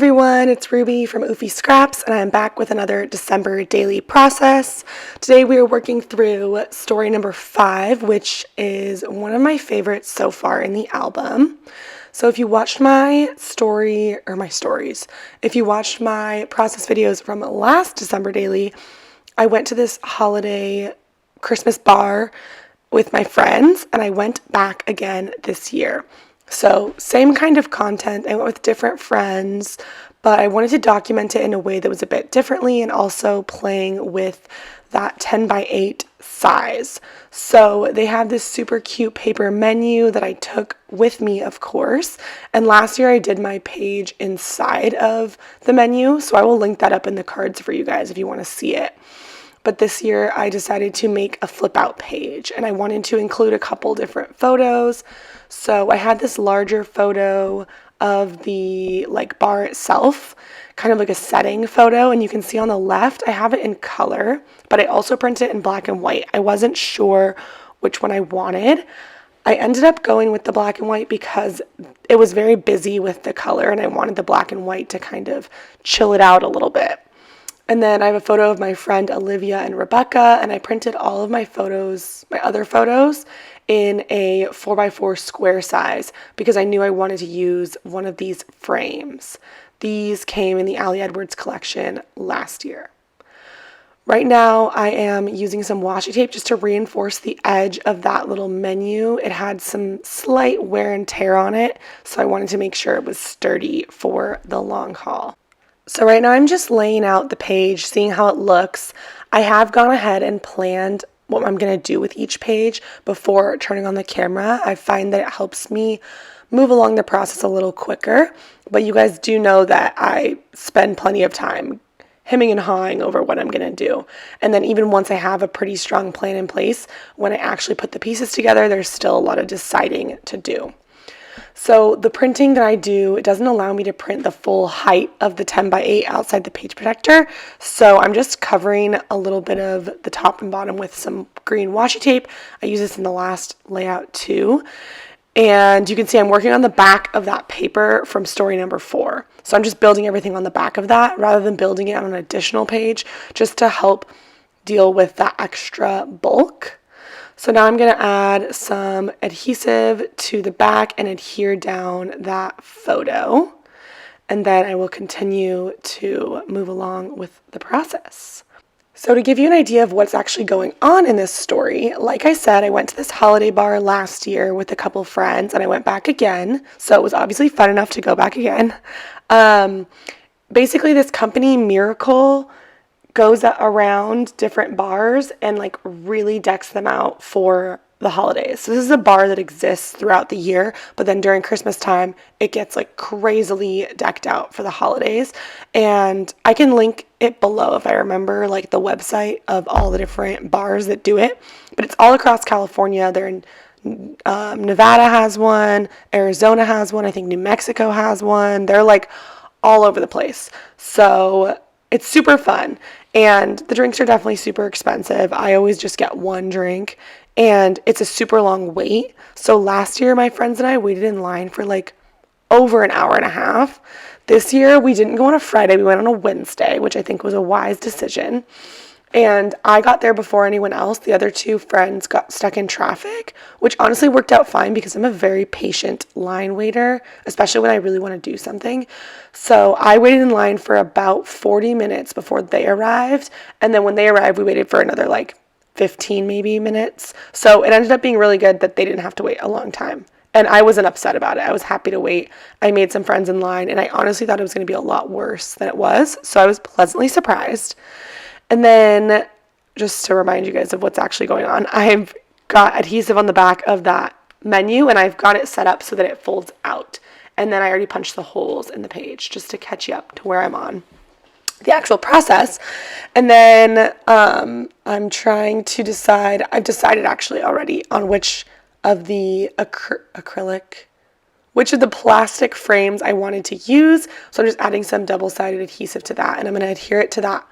everyone, it's Ruby from Oofy Scraps, and I'm back with another December daily process. Today we are working through story number 5, which is one of my favorites so far in the album. So if you watched my stories, if you watched my process videos from last December daily, I went to this holiday Christmas bar with my friends, and I went back again this year. So same kind of content. I went with different friends, but I wanted to document it in a way that was a bit differently and also playing with that 10 by 8 size. So they had this super cute paper menu that I took with me, of course. And last year I did my page inside of the menu, so I will link that up in the cards for you guys if you want to see it. But this year I decided to make a flip out page, and I wanted to include a couple different photos. So I had this larger photo of the bar itself, kind of like a setting photo, and you can see on the left I have it in color, but I also printed it in black and white. I wasn't sure which one I wanted. I ended up going with the black and white because it was very busy with the color, and I wanted the black and white to kind of chill it out a little bit. And then I have a photo of my friend Olivia and Rebecca, and I printed all of my photos, my other photos, in a 4x4 square size because I knew I wanted to use one of these frames. These came in the Ali Edwards collection last year. Right now I am using some washi tape just to reinforce the edge of that little menu. It had some slight wear and tear on it, so I wanted to make sure it was sturdy for the long haul. So right now I'm just laying out the page, seeing how it looks. I have gone ahead and planned what I'm going to do with each page before turning on the camera. I find that it helps me move along the process a little quicker, but you guys do know that I spend plenty of time hemming and hawing over what I'm going to do. And then even once I have a pretty strong plan in place, when I actually put the pieces together, there's still a lot of deciding to do. So the printing that I do, it doesn't allow me to print the full height of the 10 by 8 outside the page protector. So I'm just covering a little bit of the top and bottom with some green washi tape. I use this in the last layout too. And you can see I'm working on the back of that paper from story number 4. So I'm just building everything on the back of that rather than building it on an additional page just to help deal with that extra bulk. So now I'm going to add some adhesive to the back and adhere down that photo. And then I will continue to move along with the process. So to give you an idea of what's actually going on in this story, like I said, I went to this holiday bar last year with a couple friends and I went back again. So it was obviously fun enough to go back again. Basically, this company, Miracle, goes around different bars and really decks them out for the holidays. So this is a bar that exists throughout the year, but then during Christmas time, it gets crazily decked out for the holidays. And I can link it below if I remember the website of all the different bars that do it. But it's all across California. They're in Nevada has one, Arizona has one, I think New Mexico has one. They're all over the place. So it's super fun, and the drinks are definitely super expensive. I always just get one drink, and it's a super long wait. So last year, my friends and I waited in line for over an hour and a half. This year, we didn't go on a Friday. We went on a Wednesday, which I think was a wise decision. And I got there before anyone else. The other 2 friends got stuck in traffic, which honestly worked out fine because I'm a very patient line waiter, especially when I really want to do something. So I waited in line for about 40 minutes before they arrived. And then when they arrived, we waited for another 15 maybe minutes. So it ended up being really good that they didn't have to wait a long time. And I wasn't upset about it. I was happy to wait. I made some friends in line, and I honestly thought it was going to be a lot worse than it was. So I was pleasantly surprised. And then, just to remind you guys of what's actually going on, I've got adhesive on the back of that menu, and I've got it set up so that it folds out. And then I already punched the holes in the page just to catch you up to where I'm on the actual process. And then I'm trying to decide, I've decided actually already on which of the which of the plastic frames I wanted to use. So I'm just adding some double-sided adhesive to that, and I'm going to adhere it to that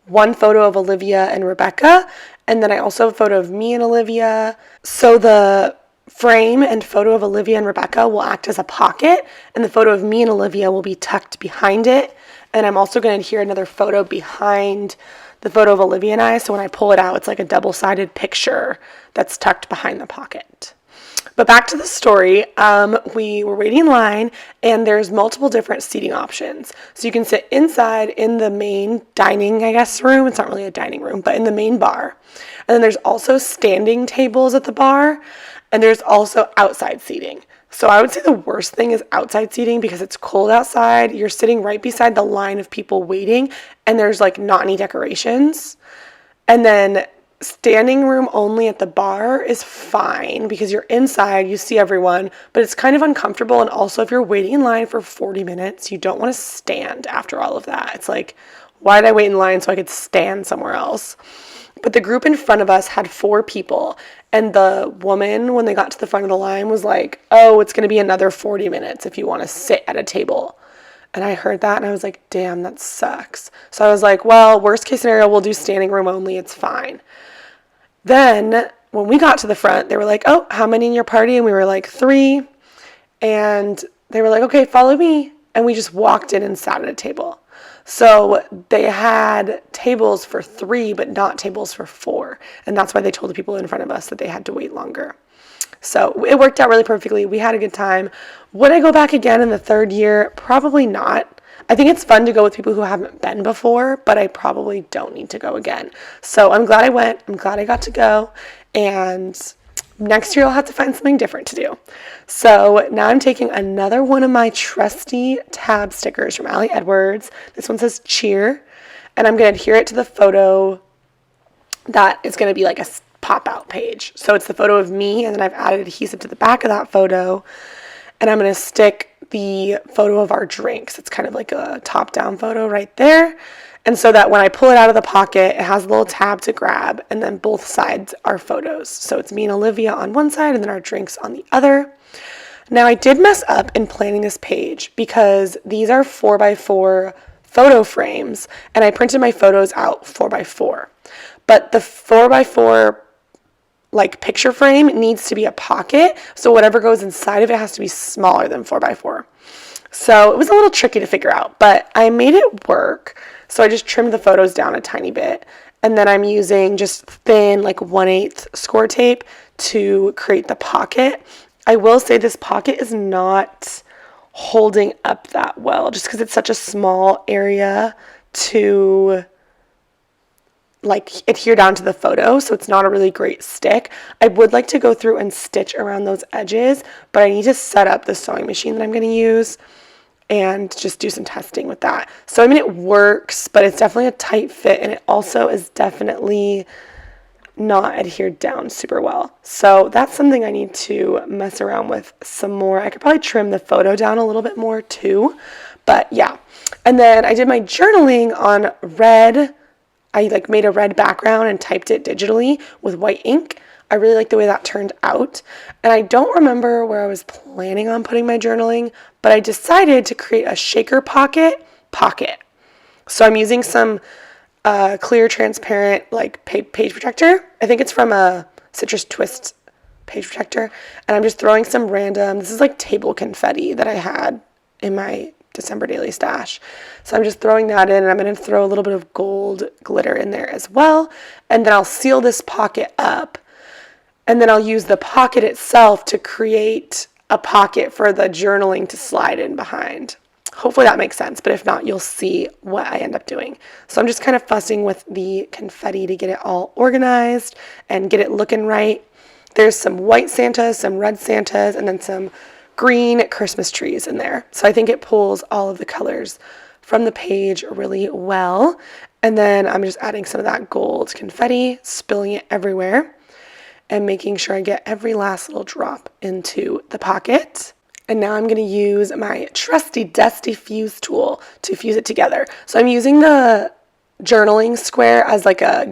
one photo of Olivia and Rebecca, and then I also have a photo of me and Olivia. So the frame and photo of Olivia and Rebecca will act as a pocket, and the photo of me and Olivia will be tucked behind it. And I'm also going to adhere another photo behind the photo of Olivia and I, so when I pull it out, it's like a double-sided picture that's tucked behind the pocket. But back to the story, we were waiting in line, and there's multiple different seating options. So you can sit inside in the main dining, I guess, room. It's not really a dining room, but in the main bar. And then there's also standing tables at the bar, and there's also outside seating. So I would say the worst thing is outside seating because it's cold outside. You're sitting right beside the line of people waiting, and there's like not any decorations. And then standing room only at the bar is fine because you're inside, you see everyone, but it's kind of uncomfortable. And also, if you're waiting in line for 40 minutes, you don't want to stand after all of that. It's like, why did I wait in line so I could stand somewhere else? But the group in front of us had 4 people, and the woman, when they got to the front of the line, was like, oh, it's going to be another 40 minutes if you want to sit at a table. And I heard that, and I was like, damn, that sucks. So I was like, well, worst case scenario, we'll do standing room only. It's fine. Then when we got to the front, they were like, oh, how many in your party? And we were like, 3. And they were like, okay, follow me. And we just walked in and sat at a table. So they had tables for 3, but not tables for 4. And that's why they told the people in front of us that they had to wait longer. So it worked out really perfectly. We had a good time. Would I go back again in the 3rd year? Probably not. I think it's fun to go with people who haven't been before, but I probably don't need to go again. So I'm glad I went. I'm glad I got to go. And next year I'll have to find something different to do. So now I'm taking another one of my trusty tab stickers from Ali Edwards. This one says cheer. And I'm going to adhere it to the photo that is going to be like a pop-out page. So it's the photo of me, and then I've added adhesive to the back of that photo. And I'm going to stick the photo of our drinks. It's kind of like a top-down photo right there. And so that when I pull it out of the pocket, it has a little tab to grab, and then both sides are photos. So it's me and Olivia on one side, and then our drinks on the other. Now, I did mess up in planning this page because these are 4x4 photo frames, and I printed my photos out 4x4. But the 4x4 like picture frame needs to be a pocket, so whatever goes inside of it has to be smaller than 4x4. So it was a little tricky to figure out, but I made it work. So I just trimmed the photos down a tiny bit, and then I'm using just thin, like 1/8 score tape to create the pocket. I will say this pocket is not holding up that well, just because it's such a small area to like adhere down to the photo, so it's not a really great stick. I would like to go through and stitch around those edges, but I need to set up the sewing machine that I'm going to use and just do some testing with that. So I mean, it works, but it's definitely a tight fit, and it also is definitely not adhered down super well. So that's something I need to mess around with some more. I could probably trim the photo down a little bit more too, but yeah. And then I did my journaling on red. I like made a red background and typed it digitally with white ink. I really like the way that turned out. And I don't remember where I was planning on putting my journaling, but I decided to create a shaker pocket. So I'm using some clear, transparent, like page protector. I think it's from a Citrus Twist page protector. And I'm just throwing some random, this is like table confetti that I had in my December daily stash. So I'm just throwing that in, and I'm going to throw a little bit of gold glitter in there as well. And then I'll seal this pocket up. And then I'll use the pocket itself to create a pocket for the journaling to slide in behind. Hopefully that makes sense, but if not, you'll see what I end up doing. So I'm just kind of fussing with the confetti to get it all organized and get it looking right. There's some white Santas, some red Santas, and then some green Christmas trees in there. So I think it pulls all of the colors from the page really well. And then I'm just adding some of that gold confetti, spilling it everywhere, and making sure I get every last little drop into the pocket. And now I'm going to use my trusty dusty fuse tool to fuse it together. So I'm using the journaling square as like a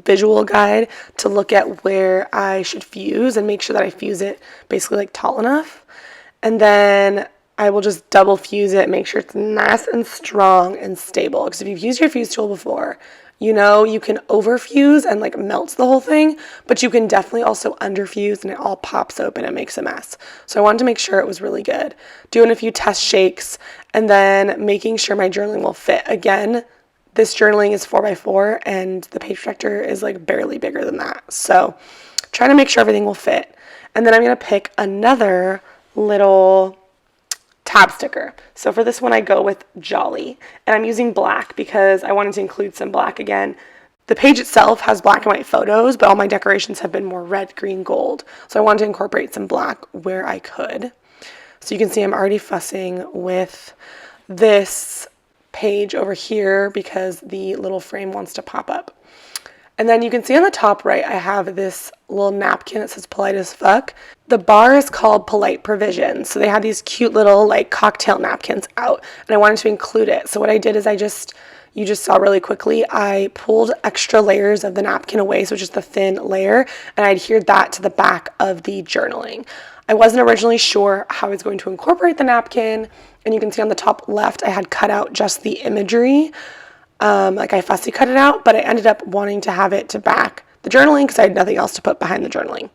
visual guide to look at where I should fuse and make sure that I fuse it basically like tall enough. And then I will just double fuse it, make sure it's nice and strong and stable. Because if you've used your fuse tool before, you know you can overfuse and like melts the whole thing, but you can definitely also underfuse and it all pops open and makes a mess. So I wanted to make sure it was really good. Doing a few test shakes and then making sure my journaling will fit. Again, this journaling is 4x4 and the page protector is like barely bigger than that. So trying to make sure everything will fit. And then I'm going to pick another little tab sticker. So for this one, I go with Jolly, and I'm using black because I wanted to include some black again. The page itself has black and white photos, but all my decorations have been more red, green, gold. So I wanted to incorporate some black where I could. So you can see I'm already fussing with this page over here because the little frame wants to pop up. And then you can see on the top right, I have this little napkin that says polite as fuck. The bar is called Polite Provision. So they had these cute little like cocktail napkins out and I wanted to include it. So what I did is you just saw really quickly, I pulled extra layers of the napkin away. So just the thin layer, and I adhered that to the back of the journaling. I wasn't originally sure how I was going to incorporate the napkin. And you can see on the top left, I had cut out just the imagery. Like I fussy cut it out, but I ended up wanting to have it to back the journaling because I had nothing else to put behind the journaling.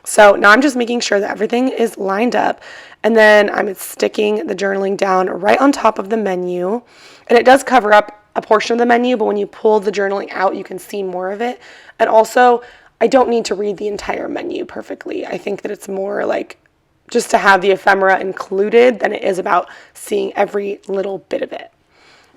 So now I'm just making sure that everything is lined up, and then I'm sticking the journaling down right on top of the menu, and it does cover up a portion of the menu, but when you pull the journaling out, you can see more of it. And also, I don't need to read the entire menu perfectly. I think that it's more like just to have the ephemera included than it is about seeing every little bit of it.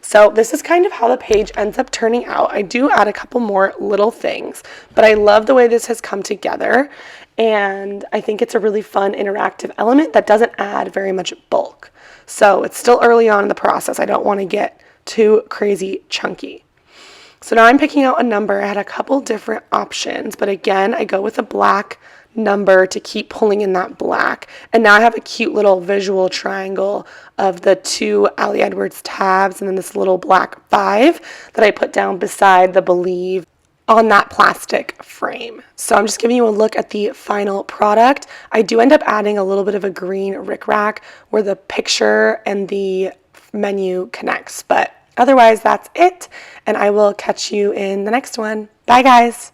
So this is kind of how the page ends up turning out. I do add a couple more little things, but I love the way this has come together, and I think it's a really fun interactive element that doesn't add very much bulk. So it's still early on in the process. I don't want to get too crazy chunky. So now I'm picking out a number. I had a couple different options, but again, I go with a black number to keep pulling in that black. And now I have a cute little visual triangle of the two Ali Edwards tabs and then this little black 5 that I put down beside the Believe on that plastic frame. So I'm just giving you a look at the final product. I do end up adding a little bit of a green rickrack where the picture and the menu connects, but otherwise that's it, and I will catch you in the next one. Bye guys.